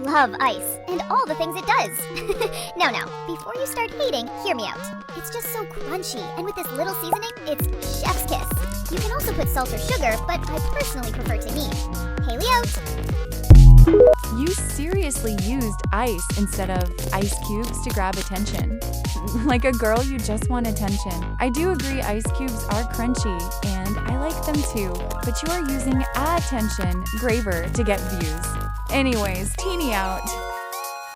love ice and all the things it does. Now, before you start hating, hear me out. It's just so crunchy, and with this little seasoning, it's chef's kiss. You can also put salt or sugar, but I personally prefer to knead. Haley out! You seriously used ice instead of ice cubes to grab attention. Like a girl, you just want attention. I do agree ice cubes are crunchy, and I like them too, but you are using attention graver to get views. Anyways, Teeny out.